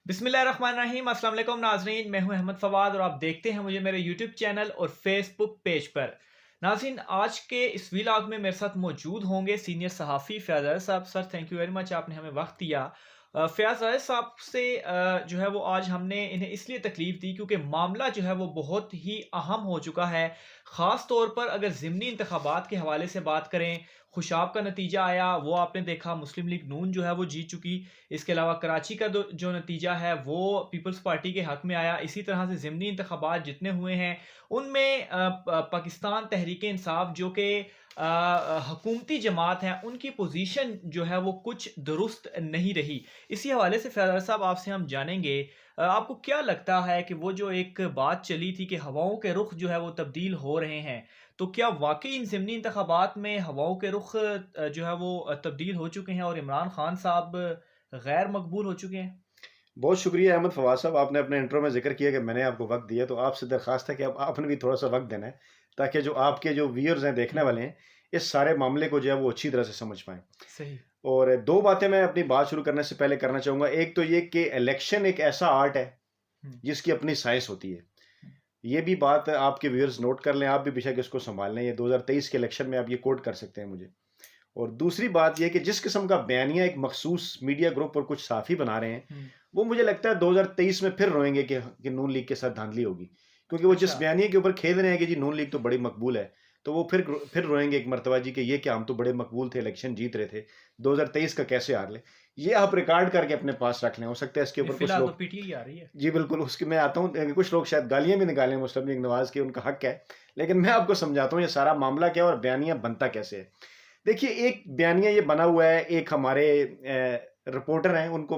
बिस्मिल्लाहिर्रहमानिर्रहीम अस्सलाम वालेकुम नाजरीन, मैं हूं अहमद फवाद और आप देखते हैं मुझे मेरे यूट्यूब चैनल और फेसबुक पेज पर। नाजरीन, आज के इस व्लॉग में मेरे साथ मौजूद होंगे सीनियर सहाफ़ी फ़याज़ रज़ा साहब। Sir, thank you very much, आपने हमें वक्त दिया। फ़याज़ रज़ा साहब से जो है वो आज हमने इन्हें इसलिए तकलीफ़ दी क्योंकि मामला जो है वो बहुत ही अहम हो चुका है। ख़ास तौर पर अगर ज़िमनी इंतखाबात के हवाले से बात करें, खुशाब का नतीजा आया, वो आपने देखा, मुस्लिम लीग नून जो है वो जीत चुकी। इसके अलावा कराची का जो नतीजा है वो पीपल्स पार्टी के हक में आया। इसी तरह से ज़िमनी इंतखाबात जितने हुए हैं उनमें पाकिस्तान तहरीक इंसाफ जो कि हुकूमती जमात है, उनकी पोजीशन जो है वो कुछ दुरुस्त नहीं रही। इसी हवाले से फैज़ल साहब आपसे हम जानेंगे, आपको क्या लगता है कि वो जो एक बात चली थी कि हवाओं के रुख जो है वो तब्दील हो रहे हैं, तो क्या वाकई इन ज़िमनी इंतखाबात में हवाओं के रुख जो है वो तब्दील हो चुके हैं और इमरान खान साहब गैर मकबूल हो चुके हैं? बहुत शुक्रिया अहमद फवाद साहब, आपने अपने इंट्रो में ज़िक्र किया कि मैंने आपको वक़्त दिया, तो आपसे दरख़्वास्त है कि अब आपने भी थोड़ा-सा वक़्त देना है, ताकि जो आपके जो व्यूअर्स हैं, देखने हुँ, वाले हैं, इस सारे मामले को जो है वो अच्छी तरह से समझ पाएँ। सही। और 2 बातें मैं अपनी बात शुरू करने से पहले करना चाहूँगा। एक तो ये कि इलेक्शन एक ऐसा आर्ट है, हुँ, जिसकी अपनी साइंस होती है। हुँ, ये भी बात आपके व्यूअर्स नोट कर लें, आप भी बेशक इसको सँभाल लें, ये 2023 के इलेक्शन में आप ये कोट कर सकते हैं मुझे। और दूसरी बात ये है कि जिस किस्म का बयानिया एक मखसूस मीडिया ग्रुप और कुछ साथी बना रहे हैं, हुँ। वो मुझे लगता है 2023 में फिर रोएँगे कि नून लीग के साथ धांधली होगी। क्योंकि वो जिस अच्छा। बयानिए के ऊपर खेल रहे हैं कि जी नून लीग तो बड़ी मकबूल है, तो वो फिर रोएँगे एक मर्तबा जी कि ये क्या, हम तो बड़े मकबूल थे, इलेक्शन जीत रहे थे, 2023 का कैसे हार ले? ये आप रिकॉर्ड करके अपने पास रख लें, हो सकता है इसके नहीं, ऊपर कुछ फ़िलहाल तो लोग। पीटीआई आ रही है। जी, बिल्कुल, उसकी मैं आता हूँ, कुछ लोग शायद गालियाँ भी निकालें मुस्लिम लीग नवाज़ की, उनका हक है। लेकिन मैं आपको समझाता हूँ ये सारा मामला क्या है और बयानिया बनता कैसे है। देखिए, एक बयानिया ये बना हुआ है, एक हमारे रिपोर्टर हैं, उनको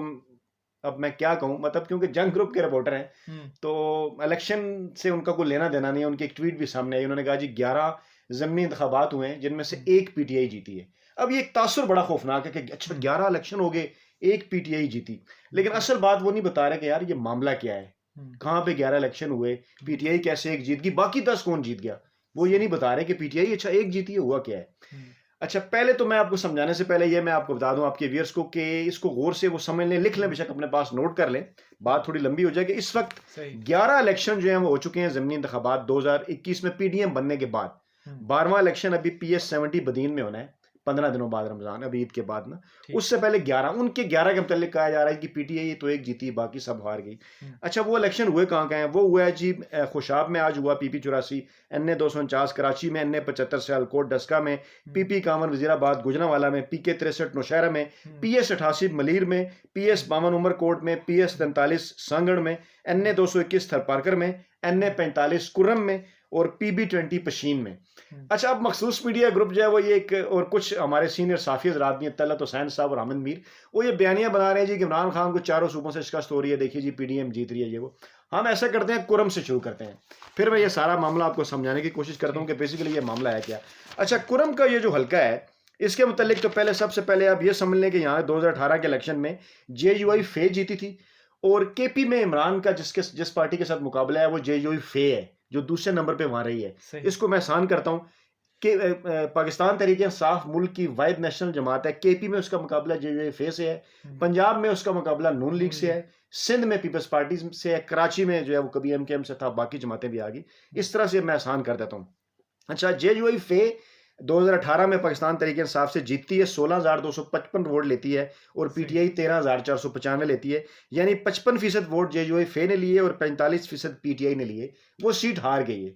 अब मैं क्या कहूँ, मतलब क्योंकि जंग ग्रुप के रिपोर्टर हैं, हुँ, तो इलेक्शन से उनका कोई लेना-देना नहीं है। उनकी एक ट्वीट भी सामने आई, उन्होंने कहा जी 11 ज़िमनी इंतखाबात हुए हैं, जिनमें से हुँ, 1 पीटीआई जीती है। अब ये एक तासुर बड़ा खौफनाक है कि अच्छा हुँ, 11 इलेक्शन हो गए, 1 पीटीआई जीती। लेकिन जी। असल बात वो नहीं बता रहे कि यार ये मामला क्या है? हुँ, कहाँ पे 11 इलेक्शन हुए? हुँ, पीटीआई कैसे 1 जीत गई? बाकी 10 कौन जीत गया? वो ये सही। नहीं बता रहे कि पीटीआई अच्छा 1 जीती है, हुआ क्या है? हुँ, अच्छा, पहले तो मैं आपको समझाने से पहले ये मैं आपको बता दूँ आपके व्यूअर्स को कि इसको गौर से वो समझ लें, लिख लें, हुँ, बेशक अपने पास नोट कर लें, हुँ, बात थोड़ी लंबी हो जाएगी। इस वक़्त सही। 11 इलेक्शन जो हैं वो हो चुके हैं ज़िमनी इंतखाबात 2021 में पीडीएम बनने के बाद। हुँ, 12वाँ इलेक्शन अभी पीएस 70 बदीन में होना है, 15 दिनों बाद रमज़ान, अभी ईद के बाद ना। ठीक। उससे पहले 11, उनके 11 के मुतल्लिक कहा जा रहा है कि पीटीआई तो एक जीती, बाकी सब हार गई। हुँ, अच्छा, वो इलेक्शन हुए कहाँ-कहाँ हैं? वो हुआ है जी खुशाब में आज हुआ, पीपी 84, एनए 249 कराची में, एनए 75 सियालकोट डस्का में, हुँ, पीपी 51 वज़ीराबाद गुजरांवाला में, पीके 63 नौशहरा में, हुँ, पीएस 88 मलीर में, पीएस हुँ, 52 उमरकोट में, पीएस हुँ, 43 सांगड़ में, एनए हुँ, 221 थरपारकर में, एनए हुँ, 45 कुर्रम में और पीबी 20 पशीन में। हुँ, अच्छा, अब मखसूस मीडिया ग्रुप जो है वो ये एक और कुछ हमारे सीनियर साफ़ी हज़रात भी हैं, तलत हुसैन साहब और हामिद मीर, वो ये बयानिया बना रहे हैं जी कि इमरान खान को चारों सूबों से शिकस्त हो रही है, देखिए जी पीडीएम जीत रही है, ये वो। हम ऐसा करते हैं, कुर्रम से शुरू करते हैं। फिर मैं ये हुँ, सारा मामला आपको समझाने की कोशिश करता हूँ ठीक कि है। बेसिकली ये मामला है क्या। अच्छा, हुँ, कुर्रम का ये जो हलका है, इसके हुँ, मुतल्लिक तो पहले सबसे पहले आप ये समझ लें कि यहाँ 2018 के इलेक्शन में जेयूआई हुँ, फे जीती थी और केपी में इमरान का जिस पार्टी के साथ मुकाबला है वो जेयूआई फे है, जो दूसरे नंबर पे वहाँ रही है। सही। इसको मैं आसान करता हूँ कि पाकिस्तान तहरीक-ए-इंसाफ मुल्क की वाहिद नेशनल जमात है। केपी में उसका मुकाबला जेयूएफए से है, हुँ, पंजाब में उसका मुकाबला नून लीग नून से लीग। है, सिंध में पीपल्स पार्टी से है, कराची में जो है वो कभी एमकेएम से था, बाकी जमातें भी आ गई। हुँ, इस तरह से मैं आसान कर देता हूँ। अच्छा, जेयूएफए 2018 में पाकिस्तान तहरीक-ए-इंसाफ से जीतती है, 16,255 वोट लेती है और सही। पीटीआई 13,495 लेती है। यानी 55% वोट जेयूएफए ने लिए और 45% पीटीआई ने लिए। वो सीट हार गई है।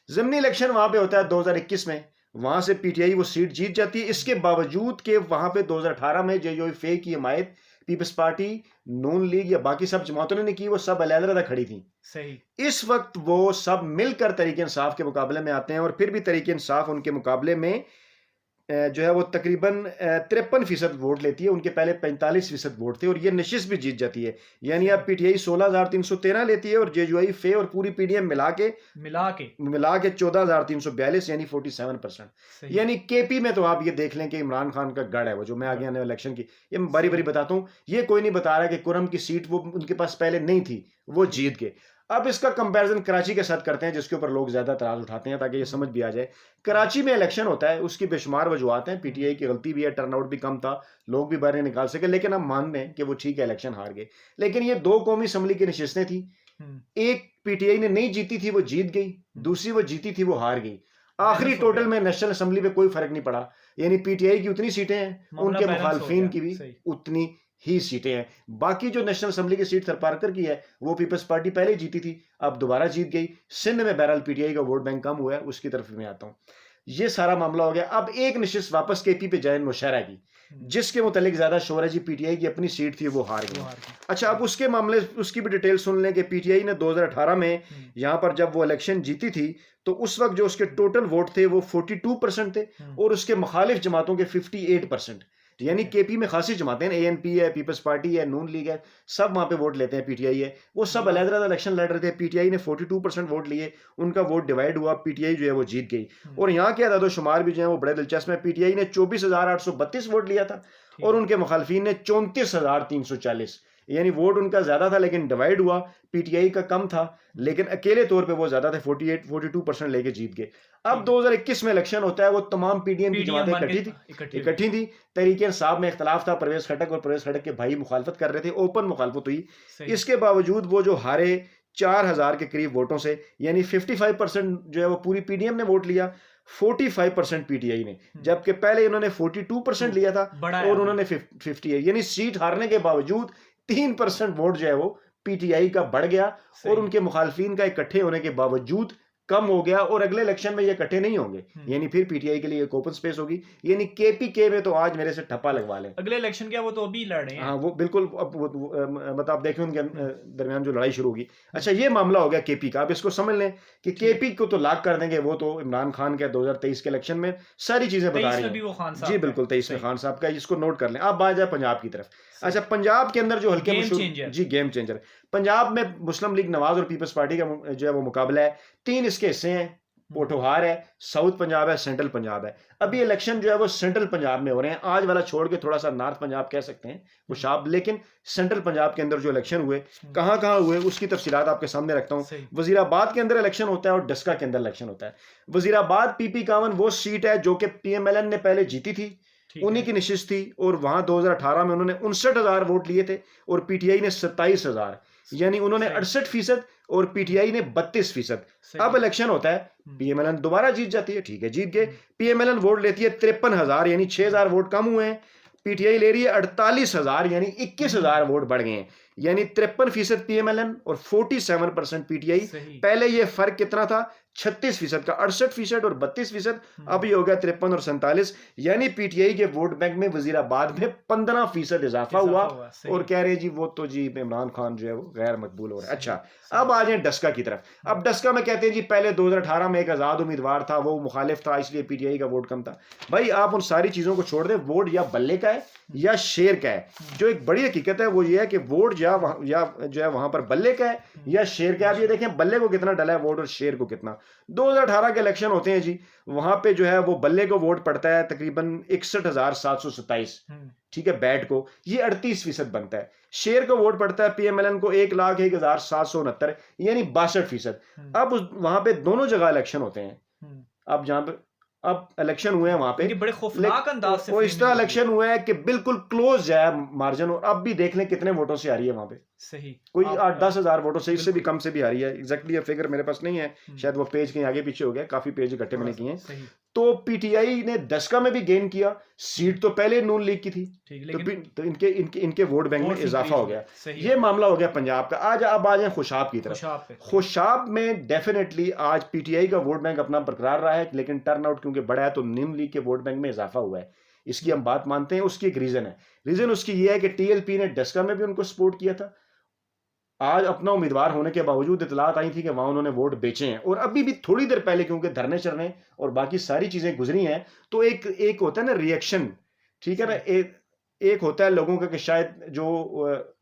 ज़िमनी इलेक्शन वहाँ पे होता है 2021 में, वहाँ से पीटीआई वो सीट जीत जाती है। हुँ, इसके बावजूद कि वहाँ पे 2018 में जेयूएफए की हिमायत पीपल्स पार्टी, नून लीग या बाकी सब जमातों ने नहीं की, वो सब अलग-अलग खड़ी थी। सही। इस वक़्त वो सब मिलकर तहरीक-ए-इंसाफ के मुकाबले में आते हैं और फिर भी तहरीक-ए-इंसाफ उनके मुकाबले में जो है वो तकरीबन 53% वोट लेती है, उनके पहले 45% वोट थे और ये नशिस्त भी जीत जाती है। यानी अब सही। पीटीआई 16,313 लेती है और जेयूआई, फे और पूरी पीडीएम मिला के। मिला के 14,342 यानी 47%। सही। यानी केपी में तो आप ये देख लें कि इमरान खान का गढ़ है वो, जो मैं ग आगे आने वाले इलेक्शन की ये मैं बारी-बारी सही। बताता हूँ। ये कोई नहीं बता रहा कि कुरम की सीट वो उनके पास पहले नहीं थी, वो ठीक जीत है। गए। अब इसका कंपैरिजन कराची के साथ करते हैं, जिसके ऊपर लोग ज्यादा तराज उठाते हैं, ताकि ये समझ भी आ जाए। कराची में इलेक्शन होता है, उसकी बेशुमार वजूहत हैं, पीटीआई की गलती भी है, टर्नआउट भी कम था, लोग भी बाहर नहीं निकाल सके, लेकिन हम मान लें कि वो ठीक है, इलेक्शन हार गए। लेकिन ये 2 कौमी असम्बली की नशिस्तें थी, एक पीटीआई ने नहीं जीती थी, वो जीत गई, दूसरी वो जीती थी, वो हार गई। आखिरी टोटल में नेशनल असम्बली पे कोई फर्क नहीं पड़ा, यानी पीटीआई की उतनी सीटें हैं, उनके मुखालफिन की भी उतनी ही सीटें हैं। बाकी जो नेशनल असम्बली की सीट थरपारकर की है, वो पीपल्स पार्टी पहले जीती थी, अब दोबारा जीत गई। सिंध में बहरहाल पीटीआई का वोट बैंक कम हुआ है, उसकी तरफ मैं आता हूँ। ये सारा मामला हो गया। अब एक नशिस्त वापस केपी पे जाए, नौशहरा की, जिसके मुतालिक ज्यादा शोर है जी, पीटीआई की अपनी सीट थी, वो हार गई। अच्छा, अब उसके मामले, उसकी भी डिटेल सुन लें कि पीटीआई ने 2018 में यहाँ पर जब वो इलेक्शन जीती थी, तो उस वक्त जो उसके टोटल वोट थे वो 42% थे, और उसके मुखालिफ जमातों के 58%। यानी केपी में खासी जमातें हैं, एएनपी है, पीपल्स पार्टी है, नून लीग है, सब वहां पे वोट लेते हैं, पीटीआई है, वो सब अलग-अलग इलेक्शन लड़ रहे थे। पीटीआई ने 42% वोट लिए, उनका वोट डिवाइड हुआ, पीटीआई जो है वो जीत गई। और यहाँ के अदाद शुमार भी जो है वो बड़े दिलचस्प है। पीटीआई ने 24,832 वोट लिया था, और उनके मुखालफिन ने 34,340, यानी वोट उनका ज्यादा था, लेकिन डिवाइड हुआ, पीटीआई का कम था, लेकिन अकेले तौर पे वो ज्यादा थे, 42% लेके जीत गए। अब 2021 में इलेक्शन होता है, वो तमाम पीडीएम की जमातें इकट्ठी थी। तरीके इंसाफ में इख्तलाफ था, परवेज खटक और परवेज खटक के भाई मुखालफत कर रहे थे, ओपन मुखालफत हुई। इसके बावजूद वो जो हारे 4,000 के करीब वोटों से, यानी 55% जो है वो पूरी पीडीएम ने वोट लिया, 45% पीटीआई ने, जबकि पहले इन्होंने 42% लिया था और उन्होंने 58, यानी सीट हारने के बावजूद 3% वोट जो है वो पीटीआई का बढ़ गया, और उनके मुखालफिन का इकट्ठे होने के बावजूद कम हो गया। और अगले इलेक्शन में ये इकट्ठे नहीं होंगे, यानी फिर पीटीआई के लिए एक ओपन स्पेस होगी। यानी केपीके में तो आज मेरे से ठप्पा लगवा लें, अगले इलेक्शन क्या वो तो अभी लड़ रहे हैं। हाँ, वो बिल्कुल, मतलब आप देखें उनके दरमियान जो लड़ाई शुरू होगी। अच्छा, ये मामला हो गया केपी का। अब इसको समझ लें कि केपी को तो लाख कर देंगे, वो तो इमरान खान के 2023 के इलेक्शन में सारी चीजें बता रही हैं जी, बिल्कुल 23 में खान साहब का, इसको नोट कर लें। अब आ जाए पंजाब की तरफ। अच्छा, पंजाब के अंदर जो हल्के जी, गेम चेंजर, पंजाब में मुस्लिम लीग नवाज और पीपल्स पार्टी का जो है वो मुकाबला है। 3 इसके हिस्से हैं, पोठोहार है, साउथ पंजाब है, सेंट्रल पंजाब है। अभी इलेक्शन जो है वो सेंट्रल पंजाब में हो रहे हैं, आज वाला छोड़ के थोड़ा सा नॉर्थ पंजाब कह सकते हैं वो शाब, लेकिन सेंट्रल पंजाब के अंदर जो इलेक्शन हुए, कहां कहां हुए, उसकी तफसीलात आपके सामने रखता हूं। वजीराबाद के अंदर इलेक्शन होता है और डस्का के अंदर इलेक्शन होता है। वजीराबाद PP51 वो सीट है जो कि PMLN ने पहले जीती थी, उन्हीं की नशिस्त थी, और वहां 2018 में उन्होंने 59,000 वोट लिए थे और पीटीआई ने 27,000, यानी उन्होंने 68% और पीटीआई ने 32%। अब इलेक्शन होता है, PMLN दोबारा जीत जाती है, ठीक है, जीत गए। PMLN वोट लेती है 53,000, यानी 6,000 वोट कम हुए हैं। पीटीआई ले रही है 48,000, यानी 21,000 वोट बढ़ गए हैं, यानी 53% PMLN और 47% पीटीआई। पहले ये फर्क कितना था, 36% का, 68% और 32%। अब ये हो गया 53 और 47, यानी पीटीआई के वोट बैंक में वजीराबाद में 15% इजाफा हुआ। और कह रहे जी वो तो जी इमरान खान जो है वो गैर मकबूल हो रहा है। अच्छा, अब आ जाए डस्का की तरफ। अब डस्का में कहते हैं जी पहले 2018 में एक आजाद उम्मीदवार था, वो मुखालिफ था, इसलिए पीटीआई का वोट कम था। भाई आप उन सारी चीजों को छोड़ दें, वोट या बल्ले का है या शेर का है। जो एक बड़ी हकीकत है वो ये है कि वोट या जो है वहां पर बल्ले का है या शेर का है। आप ये देखें बल्ले को कितना डला है वोट और शेर को कितना। 2018 के इलेक्शन होते हैं जी, वहां पे जो है वो बल्ले को वोट पड़ता है तकरीबन 61,727, ठीक है, बैट को ये 38% बनता है। शेर को वोट पड़ता है PMLN को 1,01,769, यानी 62%। अब वहां पे दोनों जगह इलेक्शन होते हैं। अब जहां पे अब इलेक्शन हुए हैं वहां पे बड़े खौफनाक अंदाज से वो इस तरह इलेक्शन हुआ है कि बिल्कुल क्लोज है मार्जिन, और अब भी देख लें कितने वोटों से आ रही है वहां पे, सही कोई 8-10 हजार वोटों से, इससे भी कम से भी आ रही है। एग्जैक्टली फिगर मेरे पास नहीं है, शायद वो पेज कहीं आगे पीछे हो गया, काफी पेज इकट्ठे मैंने किए हैं। तो पीटीआई ने डस्का में भी गेन किया, सीट तो पहले नून लीग की थी, तो इनके वोट बैंक में इजाफा हो गया। ये मामला हो गया पंजाब का। आज अब आ जाए खुशाब की तरफ। खुशाब में डेफिनेटली आज पीटीआई का वोट बैंक अपना बरकरार रहा है, लेकिन टर्नआउट क्योंकि बढ़ा है तो नून लीग के वोट बैंक में इजाफा हुआ है। इसकी हम बात मानते हैं, उसकी एक रीजन है। रीजन उसकी ये है कि टीएलपी ने डस्का में भी उनको सपोर्ट किया था। आज अपना उम्मीदवार होने के बावजूद इतलात आई थी कि वहां उन्होंने वोट बेचे हैं, और अभी भी थोड़ी देर पहले क्योंकि धरने चलने और बाकी सारी चीजें गुजरी हैं, तो एक होता है ना रिएक्शन, ठीक है ना, एक होता है लोगों का कि शायद जो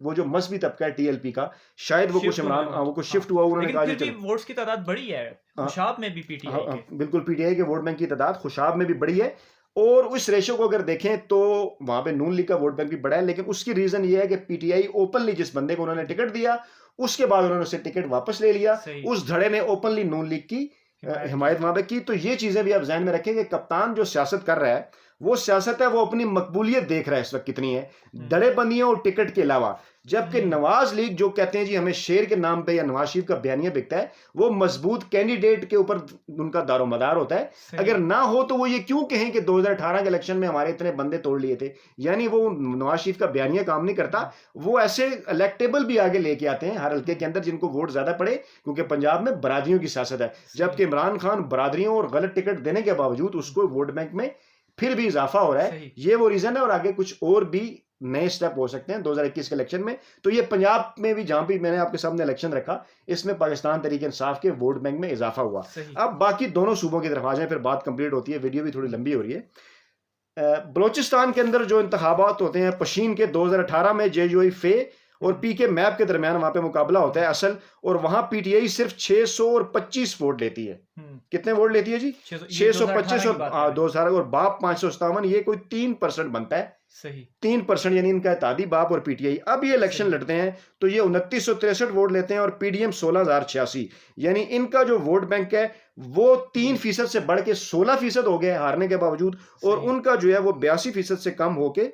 वो जो मजहबी तबका है टीएलपी का, शायद वो कुछ इमरान वो कुछ शिफ्ट हुआ, उन्होंने कहा लेकिन वोट्स की तादाद बढ़ी है खुशाब में भी, पीटीआई बिल्कुल पीटीआई के वोट बैंक की तादाद खुशाब में भी बढ़ी है। और उस रेशो को अगर देखें तो वहां पे नून लीग का वोट बैंक भी बढ़ा है, लेकिन उसकी रीजन ये है कि पीटीआई ओपनली जिस बंदे को उन्होंने टिकट दिया उसके बाद उन्होंने उससे टिकट वापस ले लिया, उस धड़े ने ओपनली नून लीग की हिमायत वहां पे की। तो ये चीजें भी आप ध्यान में रखें कि कप्तान जो सियासत कर रहा है वो सियासत है, वो अपनी मकबूलियत देख रहा है इस वक्त कितनी है, दड़ेबंदियों और टिकट के अलावा। जबकि नवाज लीग जो कहते हैं जी हमें शेर के नाम पे या नवाज शरीफ का बयानिया बिकता है, वो मजबूत कैंडिडेट के ऊपर उनका दारोमदार होता है। अगर ना हो तो वो ये क्यों कहें कि 2018 के इलेक्शन में हमारे इतने बंदे तोड़ लिए थे, यानी वो नवाज शरीफ का बयानिया काम नहीं करता। वो ऐसे इलेक्टेबल भी आगे लेके आते हैं हर हल्के के अंदर जिनको वोट ज्यादा पड़े, क्योंकि पंजाब में बरादरियों की सियासत है। जबकि इमरान खान बरादरियों और गलत टिकट देने के बावजूद उसको वोट बैंक में फिर भी इजाफा हो रहा है। ये वो रीजन है, और आगे कुछ और भी नए स्टेप हो सकते हैं 2021 के इलेक्शन में। तो ये पंजाब में भी जहां भी मैंने आपके सामने इलेक्शन रखा, इसमें पाकिस्तान तरीके इंसाफ के वोट बैंक में इजाफा हुआ। अब बाकी दोनों सूबों की तरफ आ जाए, फिर बात कंप्लीट होती है, वीडियो भी थोड़ी लंबी हो रही है। बलोचिस्तान के अंदर जो इंतखाबात होते हैं पशीन के 2018 में जेयूई फे और पीके मैप के दरमियान वहां पे मुकाबला होता है असल, और वहां पीटीआई सिर्फ 625 वोट लेती है। कितने वोट लेती है जी? 625 और 2000 और बाप 557, ये कोई 3% बनता है। सही 3%, यानी इनका इत्तेहादी बाप और पीटीआई। अब ये इलेक्शन लड़ते हैं तो ये 2963 वोट लेते हैं और पीडीएम 16086, यानी इनका जो वोट बैंक है वो 3% से बढ़ के 16% हो गया हारने के बावजूद, और उनका जो है वो 82% से कम होके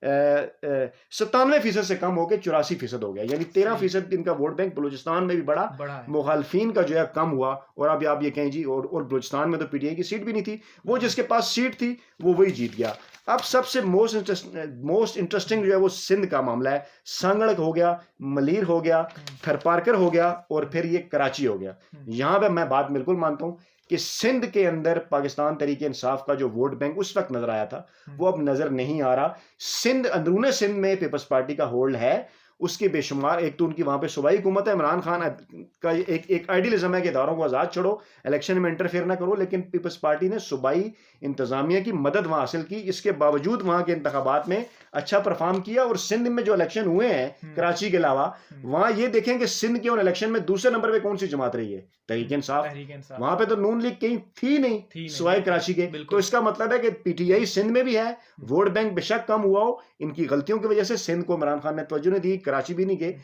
97% से कम होकर 84% हो गया, यानी 13% इनका वोट बैंक बलूचिस्तान में भी बढ़ा मुखालफिन का जो है कम हुआ। और अब आप ये कहें जी, और बलूचिस्तान में तो पीटीआई की सीट भी नहीं थी, वो जिसके पास सीट थी वो वही जीत गया। अब सबसे मोस्ट इंटरेस्टिंग जो है वो सिंध का मामला है। सांगड़ हो गया, मलीर हो गया, थरपारकर हो गया, और फिर ये कराची हो गया। यहां पे मैं बात बिल्कुल मानता हूं कि सिंध के अंदर पाकिस्तान तरीके इंसाफ का जो वोट बैंक उस वक्त नजर आया था वो अब नजर नहीं आ रहा। सिंध, अंदरूने सिंध में पीपल्स पार्टी का होल्ड है, उसके बेशुमार, एक तो उनकी वहां पे सूबाई हुकूमत है, इमरान खान का एक आइडियलिज्म है कि इदारों को आजाद छोड़ो, इलेक्शन में इंटरफेयर ना करो, लेकिन पीपल्स पार्टी ने सूबाई इंतजामिया की मदद वहां हासिल की। इसके बावजूद वहां के इंतखाबात में अच्छा परफॉर्म किया। और सिंध में जो इलेक्शन हुए हैं कराची के अलावा, वहां ये देखें कि सिंध के उन इलेक्शन में दूसरे नंबर पे कौन सी जमात रही है? तहरीक इंसाफ। वहां पे तो नून लीग कहीं थी नहीं सिवाय कराची के। तो इसका मतलब है कि पीटीआई सिंध में भी है, वोट बैंक बेशक कम हुआ हो, इनकी गलतियों की वजह से सिंध को इमरान खान ने तवज्जो नहीं दी, कराची भी नहीं गए।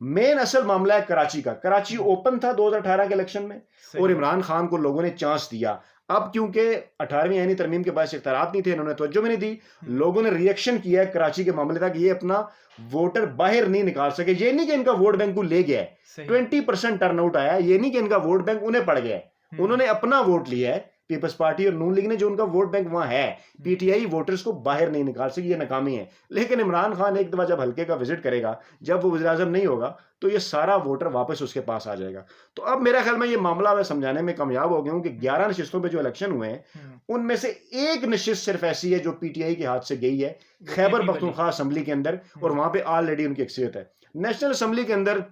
मेन असल मामला है कराची का। कराची ओपन था 2018 के इलेक्शन में, और इमरान खान को लोगों ने चांस दिया। अब क्योंकि 18वीं आईनी तरमीम के बाद इख्तियारात नहीं थे, इन्होंने तवज्जो भी नहीं दी, लोगों ने रिएक्शन किया है कराची के मामले तक। ये अपना वोटर बाहर नहीं निकाल सके। ये नहीं कि इनका वोट बैंक को ले गया है, 20% टर्नआउट आया, ये नहीं कि इनका वोट बैंक उन्हें पड़ गया है, उन्होंने अपना वोट लिया है। पीपल्स पार्टी और नून लीग ने जो उनका वोट बैंक वहां है, पीटीआई वोटर्स को बाहर नहीं निकाल सकी, ये नाकामी है। लेकिन इमरान खान एक दफा जब हल्के का विजिट करेगा, जब वो वज़ीर आज़म नहीं होगा, तो ये सारा वोटर वापस उसके पास आ जाएगा। तो अब मेरा ख्याल में ये मामला मैं समझाने में कामयाब हो गया हूं कि 11 नशिस्तों पे जो इलेक्शन हुए हैं उनमें से एक नशिस्त सिर्फ ऐसी है जो पीटीआई के हाथ से गई है, खैबर पख्तूनख्वा असेंबली के अंदर, और वहां पे ऑलरेडी उनकी अक्सरियत है। नेशनल असेंबली के अंदर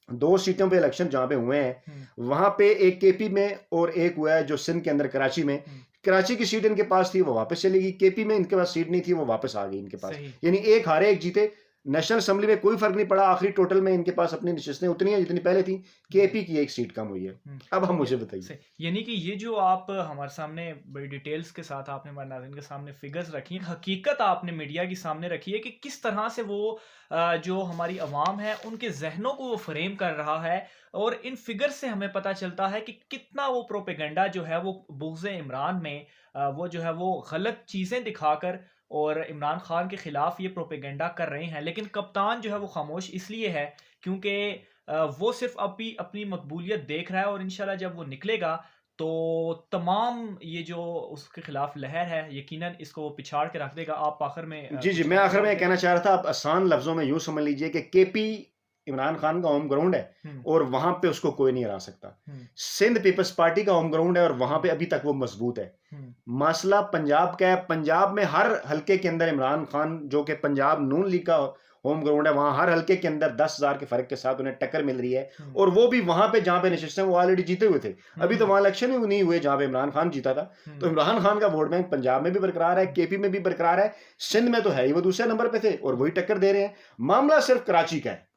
2 सीटों पे इलेक्शन जहां पे हुए हैं, वहां पे एक केपी में और एक हुआ है जो सिंध के अंदर कराची में। कराची की सीट इनके पास थी, वो वापस चली गई। केपी में इनके पास सीट नहीं थी, वो वापस आ गई इनके पास, यानी एक हारे एक जीते। नेशनल असेंबली में कोई फर्क नहीं पड़ा, आखिरी टोटल में इनके पास अपनी नशिस्तें उतनी हैं जितनी पहले थी। केपी की एक सीट कम हुई है। अब हम मुझे बताइए, यानी कि ये जो आप हमारे सामने बड़ी डिटेल्स के साथ आपने हमारे नाज़रीन के सामने फिगर्स रखी हैं, हकीकत आपने मीडिया के सामने रखी है कि किस तरह से वो जो हमारी अवाम है उनके जहनों को वो फ्रेम कर रहा है। और इन फिगर्स से हमें पता चलता है कि कितना वो प्रोपेगेंडा जो है वो बुग़्ज़ इमरान में वो जो है वो गलत चीज़ें दिखाकर और इमरान खान के खिलाफ ये प्रोपेगेंडा कर रहे हैं। लेकिन कप्तान जो है वो खामोश इसलिए है क्योंकि वो सिर्फ अभी अपनी मकबूलियत देख रहा है, और इंशाल्लाह जब वो निकलेगा तो तमाम ये जो उसके खिलाफ लहर है यकीनन इसको वो पिछाड़ के रख देगा। आप आखिर में जी मैं आखिर में कहना चाह रहा था, आप आसान लफ्जों में यूं समझ लीजिए कि केपी इमरान खान का होम ग्राउंड है और वहां पे उसको कोई नहीं हरा सकता। सिंध पीपल्स पार्टी का होम ग्राउंड है और वहां पे अभी तक वो मजबूत है। मसला पंजाब का है, पंजाब में हर हल्के के अंदर इमरान खान, जो कि पंजाब नून लीग का होम ग्राउंड है, वहां हर हल्के के अंदर 10,000 के फर्क के साथ उन्हें टक्कर मिल रही है। और वो भी वहां पे जहां पे नशिस्तें वो ऑलरेडी जीते हुए थे। अभी तो वहां इलेक्शन ही नहीं हुए जहां पे इमरान खान जीता था। तो इमरान खान का वोट बैंक पंजाब में भी बरकरार है, केपी में भी बरकरार है, सिंध में तो है ही वो दूसरे नंबर पे थे और वही टक्कर दे रहे हैं। मामला सिर्फ कराची का है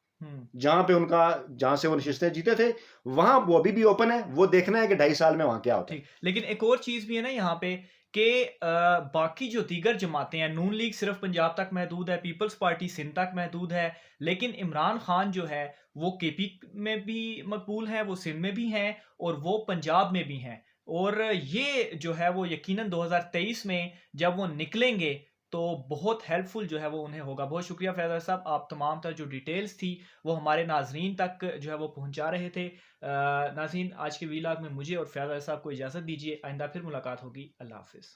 जहां पे उनका, जहां से वो नशिस्तें जीते थे, वहां वो अभी भी ओपन है। वो देखना है कि 2.5 साल में वहां क्या होता है। लेकिन एक और चीज भी है ना यहाँ पे कि बाकी जो दीगर जमातें हैं, नून लीग सिर्फ पंजाब तक महदूद है, पीपल्स पार्टी सिंध तक महदूद है, लेकिन इमरान खान जो है वो केपी में भी मकबूल हैं, वो सिंध में भी हैं और वो पंजाब में भी हैं। और ये जो है वो यकीनन 2023 में जब वो निकलेंगे तो बहुत हेल्पफुल जो है वो उन्हें होगा। बहुत शुक्रिया फैज़ल साहब, आप तमाम तर जो डिटेल्स थी वो हमारे नाज़रीन तक जो है वो पहुँचा रहे थे। नाज़रीन, आज के वीलॉग में मुझे और फैज़ल साहब को इजाज़त दीजिए, आइंदा फिर मुलाकात होगी। अल्लाह हाफ़िज़।